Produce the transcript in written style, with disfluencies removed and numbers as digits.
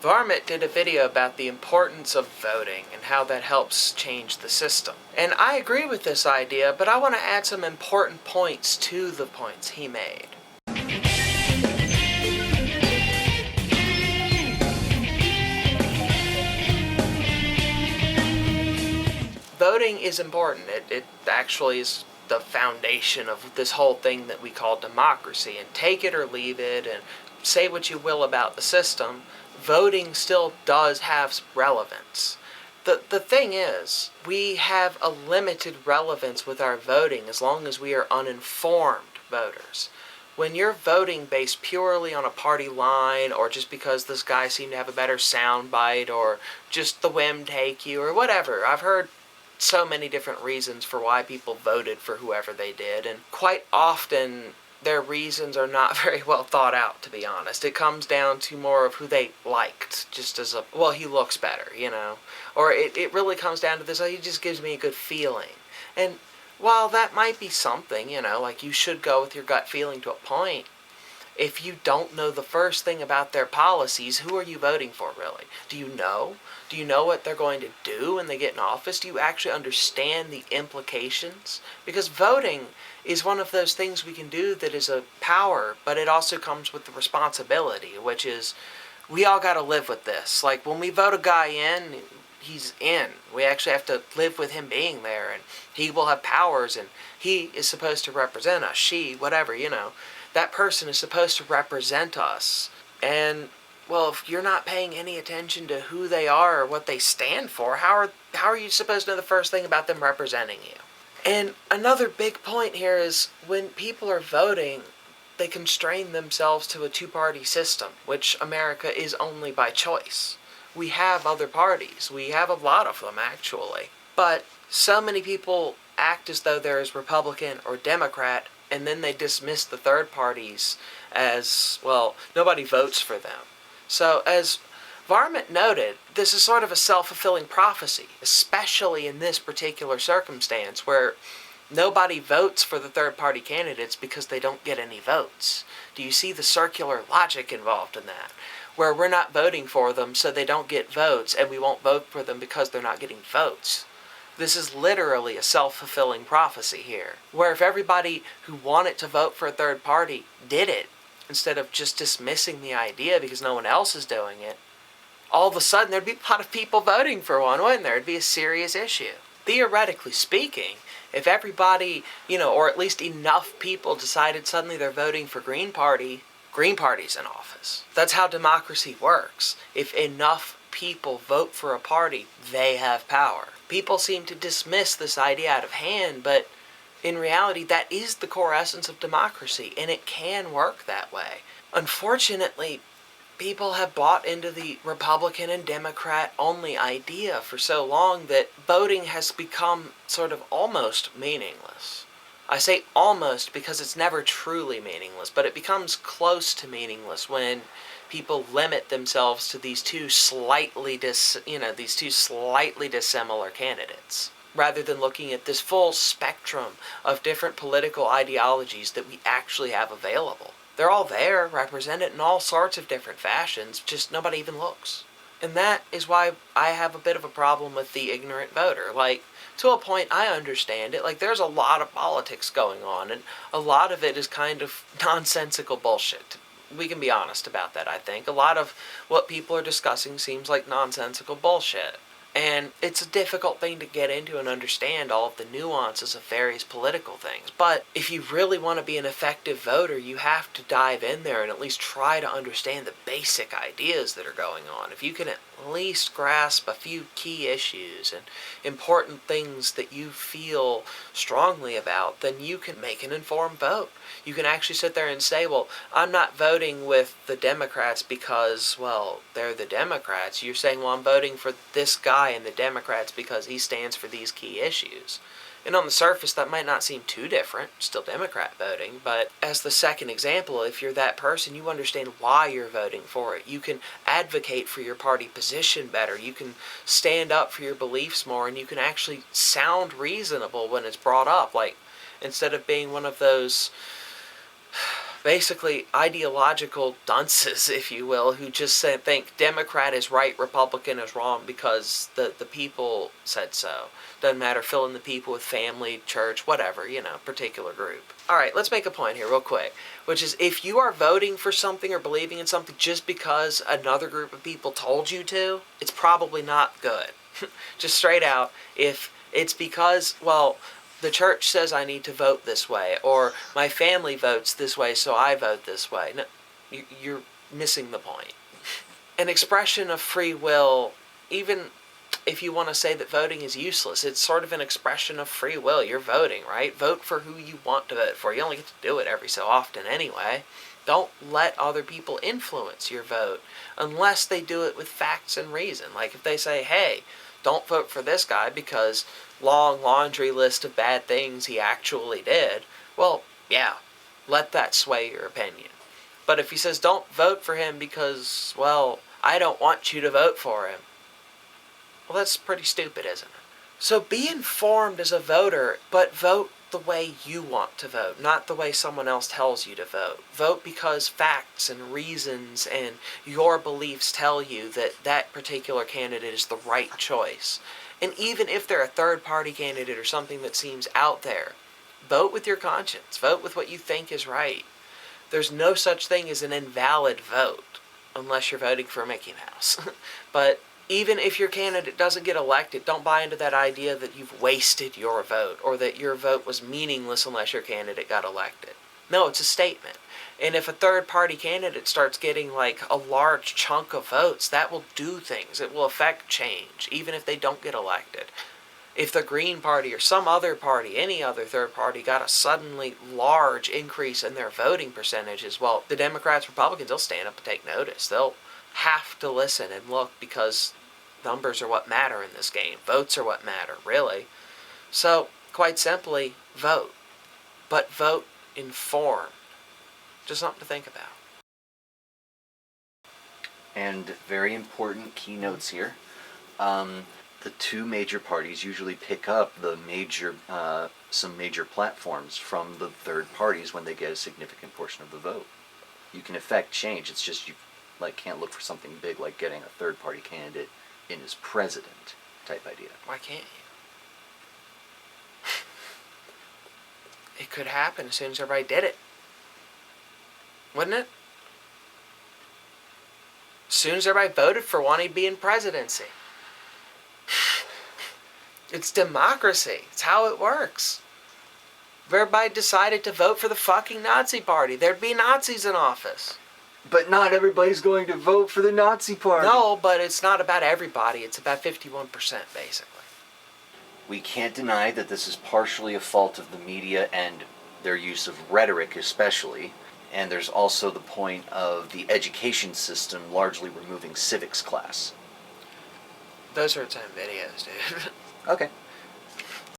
Varmint did a video about the importance of voting and how that helps change the system. And I agree with this idea, but I want to add some important points to the points he made. Voting is important. It actually is the foundation of this whole thing that we call democracy. And take it or leave it and say what you will about the system, voting still does have relevance. The thing is, we have a limited relevance with our voting as long as we are uninformed voters. When you're voting based purely on a party line, or just because this guy seemed to have a better soundbite, or just the whim take you, or whatever, I've heard so many different reasons for why people voted for whoever they did, and quite often their reasons are not very well thought out, to be honest. It comes down to more of who they liked, just as a, well, he looks better, you know. Or it really comes down to this, oh, he just gives me a good feeling. And while that might be something, you know, like you should go with your gut feeling to a point, if you don't know the first thing about their policies, who are you voting for, really? Do you know? Do you know what they're going to do when they get in office? Do you actually understand the implications? Because voting is one of those things we can do that is a power, but it also comes with the responsibility, which is we all got to live with this. Like when we vote a guy in, he's in. We actually have to live with him being there, and he will have powers, and he is supposed to represent us, she, whatever, you know. That person is supposed to represent us. And, well, if you're not paying any attention to who they are or what they stand for, how are you supposed to know the first thing about them representing you? And another big point here is when people are voting, they constrain themselves to a two-party system, which America is only by choice. We have other parties. We have a lot of them, actually. But so many people act as though they're Republican or Democrat, and then they dismiss the third parties as, well, nobody votes for them. So as Varmint noted, this is sort of a self-fulfilling prophecy, especially in this particular circumstance where nobody votes for the third-party candidates because they don't get any votes. Do you see the circular logic involved in that? Where we're not voting for them so they don't get votes, and we won't vote for them because they're not getting votes. This is literally a self-fulfilling prophecy here, where if everybody who wanted to vote for a third party did it, instead of just dismissing the idea because no one else is doing it, all of a sudden there'd be a lot of people voting for one, wouldn't there? It'd be a serious issue. Theoretically speaking, if everybody, you know, or at least enough people decided suddenly they're voting for Green Party's in office. That's how democracy works. If enough people vote for a party, they have power. People seem to dismiss this idea out of hand, but in reality, that is the core essence of democracy, and it can work that way. Unfortunately, people have bought into the Republican and Democrat only idea for so long that voting has become sort of almost meaningless. I say almost because it's never truly meaningless, but it becomes close to meaningless when people limit themselves to these two slightly dissimilar candidates, rather than looking at this full spectrum of different political ideologies that we actually have available. They're all there, represented in all sorts of different fashions, just nobody even looks. And that is why I have a bit of a problem with the ignorant voter. Like, to a point, I understand it. Like, there's a lot of politics going on, and a lot of it is kind of nonsensical bullshit. We can be honest about that, I think. A lot of what people are discussing seems like nonsensical bullshit. And it's a difficult thing to get into and understand all of the nuances of various political things. But if you really want to be an effective voter, you have to dive in there and at least try to understand the basic ideas that are going on. If you can at least grasp a few key issues and important things that you feel strongly about, then you can make an informed vote. You can actually sit there and say, well, I'm not voting with the Democrats because, well, they're the Democrats. You're saying, well, I'm voting for this guy and the Democrats because he stands for these key issues. And on the surface, that might not seem too different, still Democrat voting, but as the second example, if you're that person, you understand why you're voting for it. You can advocate for your party position better. You can stand up for your beliefs more, and you can actually sound reasonable when it's brought up. Like, instead of being one of those basically ideological dunces, if you will, who just think Democrat is right, Republican is wrong because the people said so. Doesn't matter, fill in the people with family, church, whatever, particular group. Alright, let's make a point here real quick, which is if you are voting for something or believing in something just because another group of people told you to, it's probably not good. Just straight out, if it's because, well, the church says I need to vote this way, or my family votes this way, so I vote this way. No, you're missing the point. An expression of free will, even if you want to say that voting is useless, it's sort of an expression of free will. You're voting, right? Vote for who you want to vote for. You only get to do it every so often anyway. Don't let other people influence your vote unless they do it with facts and reason. Like if they say, hey, don't vote for this guy because long laundry list of bad things he actually did, well, yeah, let that sway your opinion. But if he says don't vote for him because, well, I don't want you to vote for him, well, that's pretty stupid, isn't it? So be informed as a voter, but vote the way you want to vote, not the way someone else tells you to vote. Vote because facts and reasons and your beliefs tell you that that particular candidate is the right choice. And even if they're a third-party candidate or something that seems out there, vote with your conscience. Vote with what you think is right. There's no such thing as an invalid vote, unless you're voting for Mickey Mouse. But even if your candidate doesn't get elected, don't buy into that idea that you've wasted your vote or that your vote was meaningless unless your candidate got elected. No, it's a statement. And if a third-party candidate starts getting like a large chunk of votes, that will do things. It will affect change, even if they don't get elected. If the Green Party or some other party, any other third party, got a suddenly large increase in their voting percentages, well, the Democrats, Republicans, they'll stand up and take notice. They'll have to listen and look because numbers are what matter in this game. Votes are what matter, really. So, quite simply, vote. But vote informed. Just something to think about. And very important keynotes here. The two major parties usually pick up some major platforms from the third parties when they get a significant portion of the vote. You can affect change. It's just you can't look for something big like getting a third party candidate in as president type idea. Why can't you? It could happen as soon as everybody did it. Wouldn't it? As soon as everybody voted for one, he'd be in presidency. It's democracy. It's how it works. If everybody decided to vote for the fucking Nazi party, there'd be Nazis in office. But not everybody's going to vote for the Nazi party. No, but it's not about everybody. It's about 51%, basically. We can't deny that this is partially a fault of the media and their use of rhetoric especially. And there's also the point of the education system largely removing civics class. Those are its own videos, dude. Okay.